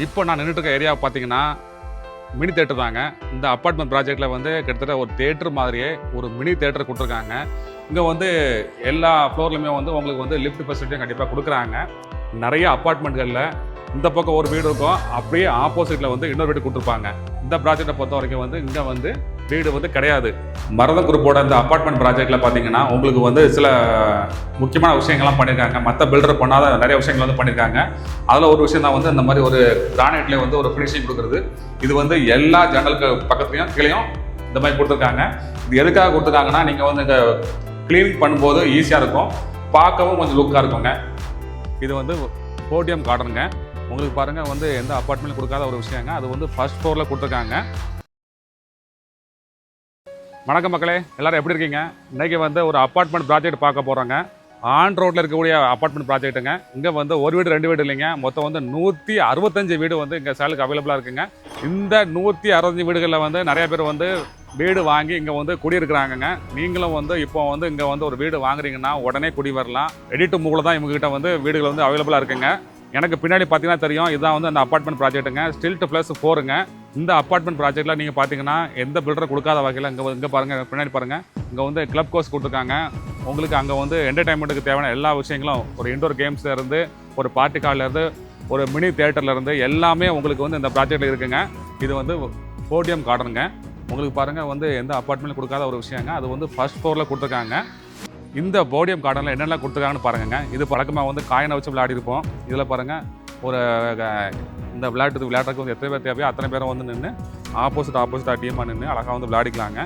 இப்போ நான் நின்றுட்டு இருக்க ஏரியா பார்த்தீங்கன்னா மினி தேட்டர் தாங்க. இந்த அப்பார்ட்மெண்ட் ப்ராஜெக்டில் வந்து கிட்டத்தட்ட ஒரு தேட்டர் மாதிரியே ஒரு மினி தேட்டர் கொடுத்துருக்காங்க. இங்கே வந்து எல்லா ஃப்ளோர்லையுமே வந்து உங்களுக்கு வந்து லிஃப்ட் ஃபெசிலிட்டியும் கண்டிப்பாக கொடுக்குறாங்க. நிறைய அப்பார்ட்மெண்ட்களில் இந்த பக்கம் ஒரு வீடு இருக்கும், அப்படியே ஆப்போசிட்டில் வந்து இன்னொரு வீடு கொடுத்துருப்பாங்க. இந்த ப்ராஜெக்டை பொறுத்த வரைக்கும் வந்து இங்கே வந்து வீடு வந்து கிடையாது. மரத குரூப்போட இந்த அப்பார்ட்மெண்ட் ப்ராஜெக்டில் பார்த்தீங்கன்னா உங்களுக்கு வந்து சில முக்கியமான விஷயங்கள்லாம் பண்ணியிருக்காங்க. மற்ற பில்டர் பண்ணாத நிறைய விஷயங்கள் வந்து பண்ணியிருக்காங்க. அதில் ஒரு விஷயம் தான் வந்து இந்த மாதிரி ஒரு கிரானைட்லேயே வந்து ஒரு ஃபினிஷிங் கொடுக்குறது. இது வந்து எல்லா ஜன்னலுக்கு பக்கத்துலையும் கீழேயும் இந்த மாதிரி கொடுத்துருக்காங்க. இது எதுக்காக கொடுத்துருக்காங்கன்னா நீங்கள் வந்து இந்த க்ளீனிங் பண்ணும்போது ஈஸியாக இருக்கும், பார்க்கவும் கொஞ்சம் லுக்காக இருக்குங்க. இது வந்து போடியம் கார்டனுங்க. உங்களுக்கு பாருங்கள் வந்து எந்த அப்பார்ட்மெண்ட்லையும் கொடுக்காத ஒரு விஷயங்க. அது வந்து ஃபர்ஸ்ட் ஃப்ளோரில் கொடுத்துருக்காங்க. வணக்கம் மக்களே, எல்லோரும் எப்படி இருக்கீங்க? இன்றைக்கி வந்து ஒரு அப்பார்ட்மெண்ட் ப்ராஜெக்ட் பார்க்க போகிறோங்க. ஆன் ரோட்டில் இருக்கக்கூடிய அப்பார்ட்மெண்ட் ப்ராஜெக்ட்டுங்க. இங்கே வந்து ஒரு வீடு 2 வீடு இல்லைங்க, மொத்தம் வந்து 165 வீடு வந்து இங்கே சேலுக்கு அவைலபிளாக இருக்குங்க. இந்த 165 வீடுகளில் வந்து நிறைய பேர் வந்து வீடு வாங்கி இங்கே வந்து குடியிருக்கிறாங்கங்க. நீங்களும் வந்து இப்போ வந்து இங்கே வந்து ஒரு வீடு வாங்குறீங்கன்னா உடனே குடி வரலாம். ரெடி டு மூவ்ல தான் இவங்ககிட்ட வந்து வீடுகள் வந்து அவைலபிளாக இருக்குங்க. எனக்கு பின்னாடி பார்த்தீங்கன்னா தெரியும், இதுதான் வந்து அந்த அப்பார்ட்மெண்ட் ப்ராஜெக்ட்டுங்க. ஸ்டில்ட் +4ங்க. இந்த அப்பார்ட்மெண்ட் ப்ராஜெக்ட்டில் நீங்கள் பார்த்தீங்கன்னா எந்த பில்டர் கொடுக்காத வகையில் இங்கே பாருங்கள், பின்னாடி பாருங்கள், இங்கே வந்து கிளப் கோர்ஸ் கொடுத்துருக்காங்க. உங்களுக்கு அங்கே வந்து என்டர்டைன்மெண்ட்டுக்கு தேவையான எல்லா விஷயங்களும், ஒரு இன்டோர் கேம்ஸ்லேருந்து ஒரு பார்ட்டி கார்லேருந்து ஒரு மினி தேட்டர்லேருந்து எல்லாமே உங்களுக்கு வந்து இந்த ப்ராஜெக்ட்டில் இருக்குங்க. இது வந்து போடியம் கார்டனுங்க. உங்களுக்கு பாருங்கள் வந்து எந்த அப்பார்ட்மெண்ட்டில் கொடுக்காத ஒரு விஷயங்க. அது வந்து ஃபர்ஸ்ட் ஃப்ளோரில் கொடுத்துருக்காங்க. இந்த போடியம் கார்டனில் என்னெல்லாம் கொடுத்துருக்காங்கன்னு பாருங்க. இது பழக்கமாக வந்து காயினை வச்சு விளையாடிருப்போம். இதில் பாருங்கள், ஒரு இந்த விளையாட்டுக்கு வந்து எத்தனை பேர் தேவையோ அத்தனை பேரும் வந்து நின்று ஆப்போசிட்டாக டீமாக நின்று அழகாக வந்து விளையாடிக்கலாங்க.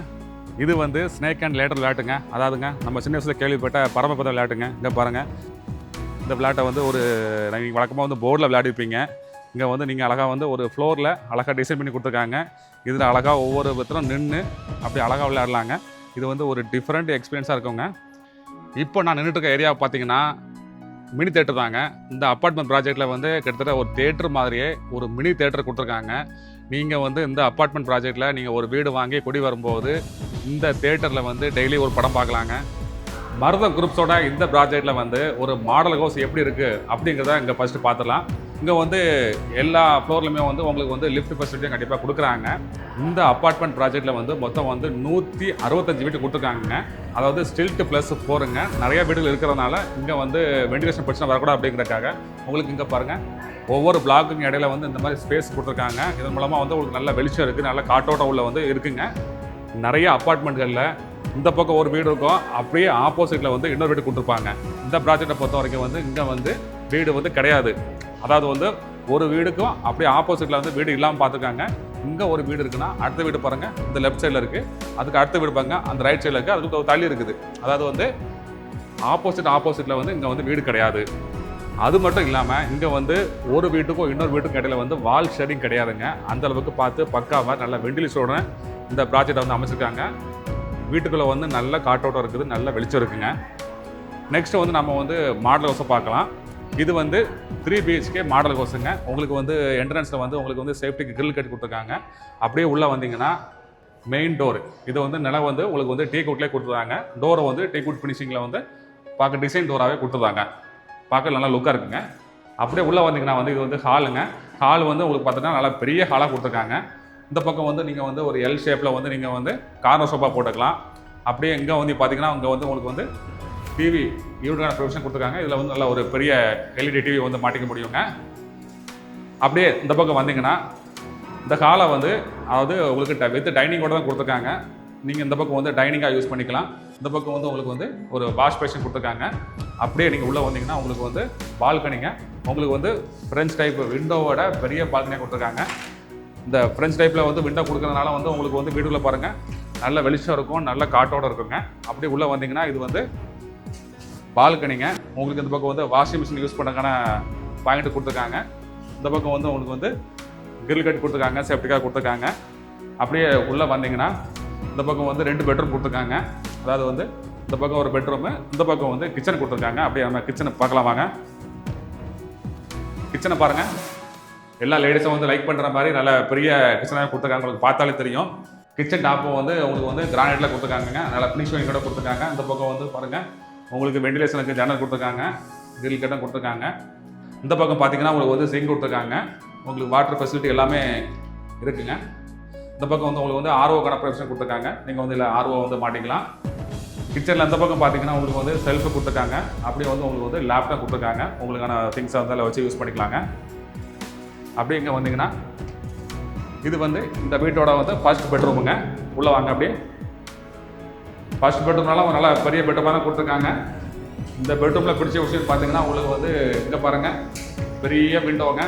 இது வந்து ஸ்னேக் அண்ட் லேடர் விளையாட்டுங்க. அதாவதுங்க நம்ம சின்ன வயசில் கேள்விப்பட்ட பரமபத விளையாட்டுங்க. இங்கே பாருங்கள், இந்த விளையாட்டை வந்து ஒரு நீங்கள் வழக்கமாக வந்து போர்டில் விளையாடிருப்பீங்க. இங்கே வந்து நீங்கள் அழகாக வந்து ஒரு ஃப்ளோரில் அழகாக டிசைன் பண்ணி கொடுத்துருக்காங்க. இதில் அழகாக ஒவ்வொரு விதத்திலும் நின்று அப்படி அழகாக விளையாடலாங்க. இது வந்து ஒரு டிஃப்ரெண்ட் எக்ஸ்பீரியன்ஸாக இருக்குங்க. இப்போ நான் நின்றுட்டு இருக்க ஏரியா பார்த்தீங்கன்னா மினி தேட்டர் தாங்க. இந்த அப்பார்ட்மெண்ட் ப்ராஜெக்டில் வந்து கிட்டத்தட்ட ஒரு தேட்டர் மாதிரியே ஒரு மினி தேட்டர் கொடுத்துருக்காங்க. நீங்கள் வந்து இந்த அப்பார்ட்மெண்ட் ப்ராஜெக்டில் நீங்கள் ஒரு வீடு வாங்கி குடி வரும்போது இந்த தேட்டரில் வந்து டெய்லி ஒரு படம் பார்க்கலாங்க. மருத குரூப்ஸோட இந்த ப்ராஜெக்டில் வந்து ஒரு மாடல் ஹவுஸ் எப்படி இருக்குது அப்படிங்கிறத இங்கே ஃபஸ்ட்டு பார்த்துடலாம். இங்கே வந்து எல்லா ஃப்ளோர்லையுமே வந்து உங்களுக்கு வந்து லிஃப்ட் ஃபெசிலிட்டியும் கண்டிப்பாக கொடுக்குறாங்க. இந்த அப்பார்ட்மெண்ட் ப்ராஜெக்டில் வந்து மொத்தம் வந்து 165 வீடு கொடுத்துருக்காங்க. அதாவது ஸ்டில்ட் +4ங்க. நிறைய வீடுகள் இருக்கிறதுனால இங்கே வந்து வெண்டிலேஷன் பிரச்சனை வரக்கூடாது அப்படிங்கிறதுக்காக உங்களுக்கு இங்கே பாருங்கள், ஒவ்வொரு பிளாக்குங்க இடையில வந்து இந்த மாதிரி ஸ்பேஸ் கொடுத்துருக்காங்க. இதன் மூலமாக வந்து உங்களுக்கு நல்ல வெளிச்சம் இருக்குது, நல்ல காற்றோட்டம் உள்ள வந்து இருக்குங்க. நிறைய அப்பார்ட்மெண்ட்களில் இந்த பக்கம் ஒரு வீடு இருக்கும், அப்படியே ஆப்போசிட்டில் வந்து இன்னொரு வீடு கொடுத்துருப்பாங்க. இந்த ப்ராஜெக்டை பொறுத்த வரைக்கும் வந்து இங்கே வந்து வீடு வந்து கிடையாது. அதாவது வந்து ஒரு வீடுக்கும் அப்படியே ஆப்போசிட்டில் வந்து வீடு இல்லாமல் பார்த்துருக்காங்க. இங்கே ஒரு வீடு இருக்குன்னா அடுத்த வீடு பாருங்கள், இந்த லெஃப்ட் சைடில் இருக்குது. அதுக்கு அடுத்த வீடு பாருங்க, அந்த ரைட் சைடில் இருக்குது. அதுக்கு தள்ளி இருக்குது. அதாவது வந்து ஆப்போசிட்டில் வந்து இங்கே வந்து வீடு கிடையாது. அது மட்டும் இல்லாமல் இங்கே வந்து ஒரு வீட்டுக்கும் இன்னொரு வீட்டுக்கும் இடையில வந்து வால் ஷேடிங் கிடையாதுங்க. அந்த அளவுக்கு பார்த்து பக்காவாக நல்ல வெண்டிலேஷனோட இந்த ப்ராஜெக்டை வந்து அமைச்சிருக்காங்க. வீட்டுக்குள்ளே வந்து நல்ல காற்றோட்டம் இருக்குது, நல்ல வெளிச்சம் இருக்குங்க. நெக்ஸ்ட் வந்து நம்ம வந்து மாடல் ஹவுஸை பார்க்கலாம். இது வந்து 3 BHK மாடல் ஹவுஸுங்க. உங்களுக்கு வந்து என்ட்ரன்ஸில் வந்து உங்களுக்கு வந்து சேஃப்டிக்கு கிரில் கட்டி கொடுத்துருக்காங்க. அப்படியே உள்ளே வந்தீங்கன்னா மெயின் டோர், இது வந்து நிலம் வந்து உங்களுக்கு வந்து டீக்வுட்லேயே கொடுத்துருக்காங்க. டோரை வந்து டீக்வுட் ஃபினிஷிங்கில் வந்து பார்க்க டிசைன் டோராகவே கொடுத்துருக்காங்க. பார்க்க நல்லா லுக்காக இருக்குங்க. அப்படியே உள்ளே வந்தீங்கன்னா வந்து இது வந்து ஹாலுங்க. ஹால் வந்து உங்களுக்கு பார்த்தீங்கன்னா நல்லா பெரிய ஹாலாக கொடுத்துருக்காங்க. இந்த பக்கம் வந்து நீங்கள் வந்து ஒரு எல் ஷேப்பில் வந்து நீங்கள் வந்து கார்னர் சோஃபா போட்டுக்கலாம். அப்படியே இங்கே வந்து பார்த்தீங்கன்னா இங்கே வந்து உங்களுக்கு வந்து டிவி யூனிட்டான ப்ரொவிஷன் கொடுத்துருக்காங்க. இதில் வந்து நல்ல ஒரு பெரிய LED டிவி வந்து மாட்டிக்க முடியுங்க. அப்படியே இந்த பக்கம் வந்தீங்கன்னா இந்த ஹாலை வந்து அதாவது உங்களுக்கு வித் டைனிங்கோட தான் கொடுத்துருக்காங்க. நீங்கள் இந்த பக்கம் வந்து டைனிங்காக யூஸ் பண்ணிக்கலாம். இந்த பக்கம் வந்து உங்களுக்கு வந்து ஒரு வாஷ் பேஷன் கொடுத்துருக்காங்க. அப்படியே நீங்கள் உள்ளே வந்தீங்கன்னா உங்களுக்கு வந்து பால்கனிங்க. உங்களுக்கு வந்து ஃப்ரெஞ்ச் டைப் விண்டோவோட பெரிய பால்கனியாக கொடுத்துருக்காங்க. இந்த ஃப்ரெஞ்ச் டைப்பில் வந்து விண்டோ கொடுக்கறதுனால வந்து உங்களுக்கு வந்து வீட்டுக்குள்ளே பாருங்கள் நல்ல வெளிச்சம் இருக்கும், நல்ல காற்றோடு இருக்குங்க. அப்படியே உள்ளே வந்தீங்கன்னா இது வந்து பால்கனிங்க. உங்களுக்கு இந்த பக்கம் வந்து வாஷிங் மிஷின் யூஸ் பண்ணுறதுக்கான பாயிண்ட் கொடுத்துருக்காங்க. இந்த பக்கம் வந்து உங்களுக்கு வந்து கிரில் கட் கொடுத்துருக்காங்க, சேஃப்டிக்காக கொடுத்துருக்காங்க. அப்படியே உள்ளே வந்தீங்கன்னா இந்த பக்கம் வந்து 2 பெட்ரூம் கொடுத்துருக்காங்க. அதாவது வந்து இந்த பக்கம் ஒரு பெட்ரூமு, இந்த பக்கம் வந்து கிச்சன் கொடுத்துருக்காங்க. அப்படியே நம்ம கிச்சனை பார்க்கலாம் வாங்க. கிச்சனை பாருங்கள், எல்லா லேடிஸும் வந்து லைக் பண்ணுற மாதிரி நல்ல பெரிய கிச்சனாக கொடுத்துருக்காங்க. உங்களுக்கு பார்த்தாலே தெரியும். கிச்சன் டாப்பும் வந்து உங்களுக்கு வந்து கிரானைட்டில் கொடுத்துருக்காங்க, நல்லா ஃபினிஷிங் கூட கொடுத்துருக்காங்க. இந்த பக்கம் வந்து பாருங்கள் உங்களுக்கு வெண்டிலேஷனுக்கு ஜன்னல் கொடுத்துருக்காங்க, கிரில் கட்டும் கொடுத்துருக்காங்க. இந்த பக்கம் பார்த்தீங்கன்னா உங்களுக்கு வந்து சிங்க் கொடுத்துருக்காங்க. உங்களுக்கு வாட்டர் ஃபெசிலிட்டி எல்லாமே இருக்குங்க. இந்த பக்கம் வந்து உங்களுக்கு வந்து ஆர்ஓக்கான ப்ரொவிஷன் கொடுத்துருக்காங்க. நீங்கள் வந்து இல்லை ஆர்ஓ வந்து மாட்டிக்கலாம். கிச்சனில் இந்த பக்கம் பார்த்தீங்கன்னா உங்களுக்கு வந்து செல்ஃபு கொடுத்துருக்காங்க. அப்படியே வந்து உங்களுக்கு வந்து லேப்டாப் கொடுத்துருக்காங்க. உங்களுக்கான திங்ஸை வந்து அதில் வச்சு யூஸ் பண்ணிக்கலாங்க. அப்படியே இங்கே வந்தீங்கன்னா இது வந்து இந்த வீட்டோட வந்து ஃபர்ஸ்ட் பெட்ரூமுங்க. உள்ளே வாங்க. அப்படியே ஃபர்ஸ்ட் பெட்ரூம்னால ஒரு நல்ல பெரிய பெட்ரூமாக தான் கொடுத்துருக்காங்க. இந்த பெட்ரூமில் பிடிச்ச விஷயம் பார்த்தீங்கன்னா உங்களுக்கு வந்து இங்கே பாருங்கள், பெரிய விண்டோங்க.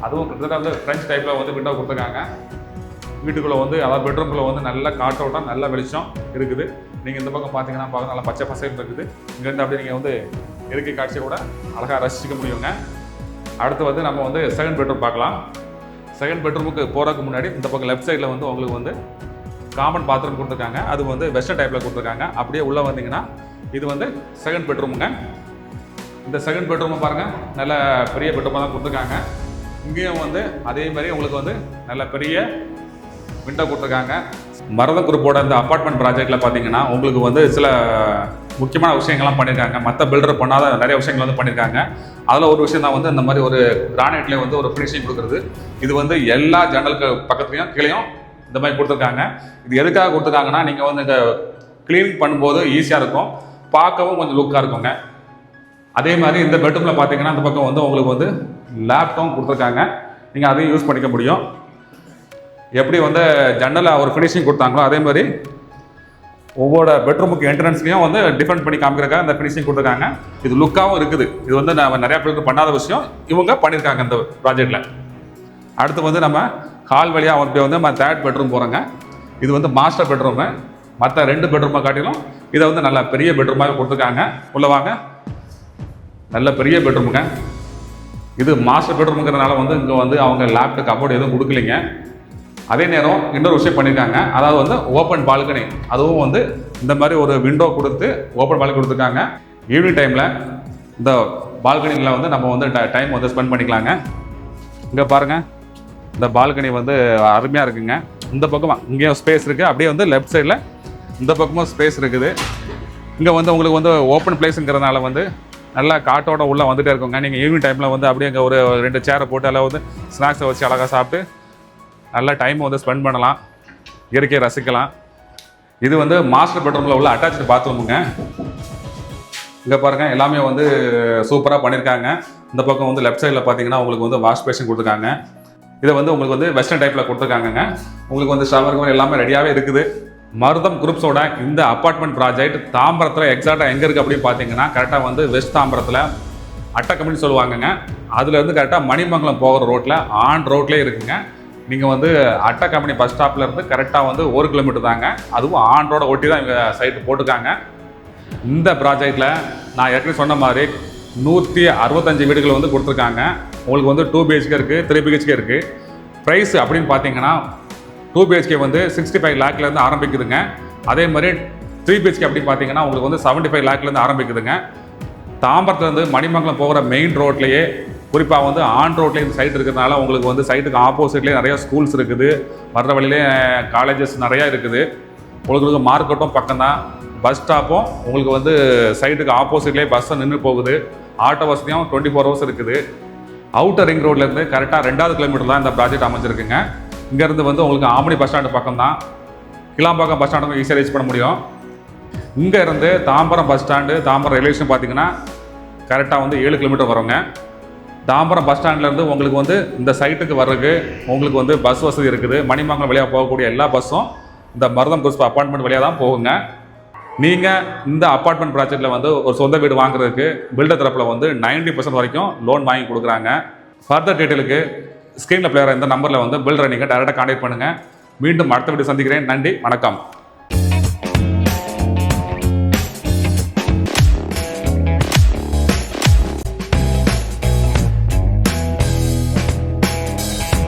அதுவும் கிட்டத்தட்ட வந்து ஃப்ரெஞ்ச் டைப்பில் வந்து விண்டோ கொடுத்துருக்காங்க. வீட்டுக்குள்ளே வந்து அதாவது பெட்ரூம்குள்ளே வந்து நல்ல காற்றோட்டம், நல்ல வெளிச்சம் இருக்குது. நீங்கள் இந்த பக்கம் பார்த்தீங்கன்னா பார்க்க நல்லா பச்சை பசையில் இருக்குது. இங்கேருந்து அப்படியே நீங்கள் வந்து இயற்கை காட்சியை கூட அழகாக ரசிக்க முடியுங்க. அடுத்து வந்து நம்ம வந்து செகண்ட் பெட்ரூம் பார்க்கலாம். செகண்ட் பெட்ரூமுக்கு போகிறதுக்கு முன்னாடி இந்த பக்கம் லெஃப்ட் சைடில் வந்து உங்களுக்கு வந்து காமன் பாத்ரூம் கொடுத்துருக்காங்க. அது வந்து வெஸ்டர்ன் டைப்பில் கொடுத்துருக்காங்க. அப்படியே உள்ளே வந்தீங்கன்னா இது வந்து செகண்ட் பெட்ரூமுங்க. இந்த செகண்ட் பெட்ரூமை பாருங்கள், நல்ல பெரிய பெட்ரூமாக தான் கொடுத்துருக்காங்க. இங்கேயும் வந்து அதே மாதிரி உங்களுக்கு வந்து நல்ல பெரிய விண்டோ கொடுத்துருக்காங்க. மரதம் குரூப்போட இந்த அப்பார்ட்மெண்ட் ப்ராஜெக்டில் பார்த்தீங்கன்னா உங்களுக்கு வந்து சில முக்கியமான விஷயங்கள்லாம் பண்ணியிருக்காங்க. மற்ற பில்டர் பண்ணாத நிறைய விஷயங்கள் வந்து பண்ணியிருக்காங்க. அதில் ஒரு விஷயம் தான் வந்து இந்த மாதிரி ஒரு கிரானைட்லேயே வந்து ஒரு ஃபினிஷிங் கொடுக்குறது. இது வந்து எல்லா ஜன்னலுக்கு பக்கத்துலையும் கீழேயும் இந்த மாதிரி கொடுத்துருக்காங்க. இது எதுக்காக கொடுத்துருக்காங்கன்னா நீங்கள் வந்து இங்கே க்ளீனிங் பண்ணும்போது ஈஸியாக இருக்கும், பார்க்கவும் கொஞ்சம் லுக்காக இருக்குங்க. அதே மாதிரி இந்த பெட்ரூமில் பார்த்தீங்கன்னா இந்த பக்கம் வந்து உங்களுக்கு வந்து லேப்டாப் கொடுத்துருக்காங்க. நீங்கள் அதையும் யூஸ் பண்ணிக்க முடியும். எப்படி வந்து ஜன்னலில் ஒரு ஃபினிஷிங் கொடுத்தாங்களோ அதே மாதிரி ஒவ்வொரு பெட்ரூமுக்கு என்ட்ரன்ஸ்லையும் வந்து டிஃபரெண்ட் பண்ணி காமிக்கிறக்காக இந்த ஃபினிஷிங் கொடுத்துருக்காங்க. இது லுக்காகவும் இருக்குது. இது வந்து நம்ம நிறையா பேருக்கு பண்ணாத விஷயம், இவங்க பண்ணியிருக்காங்க இந்த ப்ராஜெக்டில். அடுத்து வந்து நம்ம ஹால் வழியாக வந்து நம்ம தேர்ட் பெட்ரூம் போகிறோங்க. இது வந்து மாஸ்டர் பெட்ரூமு. மற்ற 2 பெட்ரூமை காட்டிலும் இதை வந்து நல்ல பெரிய பெட்ரூமாக கொடுத்துருக்காங்க. உள்ள வாங்க. நல்ல பெரிய பெட்ரூமுங்க. இது மாஸ்டர் பெட்ரூமுங்கிறதுனால வந்து இங்கே வந்து அவங்க லேப்டாப் கபோர்டு எதுவும் கொடுக்கலைங்க. அதே நேரம் இன்னொரு விஷயம் பண்ணியிருக்காங்க, அதாவது வந்து ஓப்பன் பால்கனி. அதுவும் வந்து இந்த மாதிரி ஒரு விண்டோ கொடுத்து ஓப்பன் பால்கனி கொடுத்துருக்காங்க. ஈவினிங் டைமில் இந்த பால்கனியில் வந்து நம்ம வந்து டைம் வந்து ஸ்பெண்ட் பண்ணிக்கலாங்க. இங்கே பாருங்கள், இந்த பால்கனி வந்து அருமையாக இருக்குங்க. இந்த பக்கம் இங்கேயும் ஸ்பேஸ் இருக்குது. அப்படியே வந்து லெஃப்ட் சைடில் இந்த பக்கமும் ஸ்பேஸ் இருக்குது. இங்கே வந்து உங்களுக்கு வந்து ஓப்பன் பிளேஸுங்கிறதுனால வந்து நல்லா காட்டோட உள்ளே வந்துகிட்டே இருக்குங்க. நீங்கள் ஈவினிங் டைமில் வந்து அப்படியே இங்கே ஒரு 2 சேரை போட்டு அதில் வந்து ஸ்நாக்ஸை வச்சு அழகாக சாப்பிட்டு நல்ல டைம் வந்து ஸ்பெண்ட் பண்ணலாம், இயற்கையை ரசிக்கலாம். இது வந்து மாஸ்டர் பெட்ரூமில் உள்ள அட்டாச்சு பாத்ரூமுங்க. இங்கே பாருங்கள், எல்லாமே வந்து சூப்பராக பண்ணியிருக்காங்க. இந்த பக்கம் வந்து லெஃப்ட் சைடில் பார்த்தீங்கன்னா உங்களுக்கு வந்து வாஷ் பேஷன் கொடுத்துருக்காங்க. இதை வந்து உங்களுக்கு வந்து வெஸ்டர்ன் டைப்பில் கொடுத்துருக்காங்கங்க. உங்களுக்கு வந்து ஷவர் எல்லாமே ரெடியாகவே இருக்குது. மருதம் குரூப்ஸோட இந்த அப்பார்ட்மெண்ட் ப்ராஜெக்ட் தாம்பரத்தில் எக்ஸாக்டாக எங்கே இருக்குது அப்படின்னு பார்த்தீங்கன்னா கரெக்டாக வந்து வெஸ்ட் தாம்பரத்தில் அட்டக்கம்பெனி சொல்லுவாங்கங்க. அதுலேருந்து கரெக்டாக மணிமங்கலம் போகிற ரோட்டில் ஆன் ரோட்லேயே இருக்குங்க. நீங்கள் வந்து அட்டை கம்பெனி பஸ் ஸ்டாப்பில் இருந்து கரெக்டாக வந்து 1 கிலோமீட்டர் தாங்க. அதுவும் ஆன் ரோட ஒட்டி தான் இவங்க சைட்டு போட்டிருக்காங்க. இந்த ப்ராஜெக்டில் நான் ஏற்கனவே சொன்ன மாதிரி 165 வீடுகள் வந்து கொடுத்துருக்காங்க. உங்களுக்கு வந்து 2 BHK இருக்குது, 3 BHK இருக்குது. ப்ரைஸ் அப்படின்னு பார்த்தீங்கன்னா 2 BHK வந்து 65 லேக்லேருந்து ஆரம்பிக்குதுங்க. அதே மாதிரி 3 BHK அப்படின்னு பார்த்தீங்கன்னா உங்களுக்கு வந்து 75 லேக்லேருந்து ஆரம்பிக்குதுங்க. தாம்பரத்துலேருந்து மணிமங்கலம் போகிற மெயின் ரோட்லேயே குறிப்பாக வந்து ஆன் ரோட்லேயே இந்த சைட் இருக்கிறதுனால உங்களுக்கு வந்து சைட்டுக்கு ஆப்போசிட்லேயே நிறையா ஸ்கூல்ஸ் இருக்குது. வர்ற வழியிலே காலேஜஸ் நிறையா இருக்குது. உங்களுக்கு மார்க்கெட்டும் பக்கம் தான், பஸ் ஸ்டாப்பும் உங்களுக்கு வந்து சைட்டுக்கு ஆப்போசிட்லேயே பஸ்ஸை நின்று போகுது. ஆட்டோ வசதியும் 24 ஹவர்ஸ் இருக்குது. அவுட்டர் ரிங் ரோட்லேருந்து கரெக்டாக 2வது கிலோமீட்டர் தான் இந்த ப்ராஜெக்ட் அமைஞ்சிருக்குங்க. இங்கேருந்து வந்து உங்களுக்கு ஆமணி பஸ் ஸ்டாண்டு பக்கம் தான், கிளாம்பாக்கம் பஸ் ஸ்டாண்டுக்கும் ஈஸியாக ரீச் பண்ண முடியும். இங்கே இருந்து Tambaram bus stand, Tambaram railway station பார்த்தீங்கன்னா கரெக்டாக வந்து 7 கிலோமீட்டர் வருங்க. தாம்பரம் பஸ் ஸ்டாண்ட்லேருந்து உங்களுக்கு வந்து இந்த சைட்டுக்கு வர்றதுக்கு உங்களுக்கு வந்து பஸ் வசதி இருக்குது. மணிமங்கலம் வழியாக போகக்கூடிய எல்லா பஸ்ஸும் இந்த மருதம் குரூப்ஸ் அப்பார்ட்மெண்ட் வழியாக தான் போகுங்க. நீங்கள் இந்த அப்பார்ட்மெண்ட் ப்ராஜெக்டில் வந்து ஒரு சொந்த வீடு வாங்குறதுக்கு பில்டர் தரப்பில் வந்து 90% வரைக்கும் லோன் வாங்கி கொடுக்குறாங்க. ஃபர்தர் டீட்டெயிலுக்கு ஸ்க்ரீனில் பிளேயர் இந்த நம்பரில் வந்து பில்டரை நீங்கள் டேரெக்டாக கான்டாக்ட் பண்ணுங்கள். மீண்டும் அடுத்த வீடியோ சந்திக்கிறேன். நன்றி, வணக்கம்.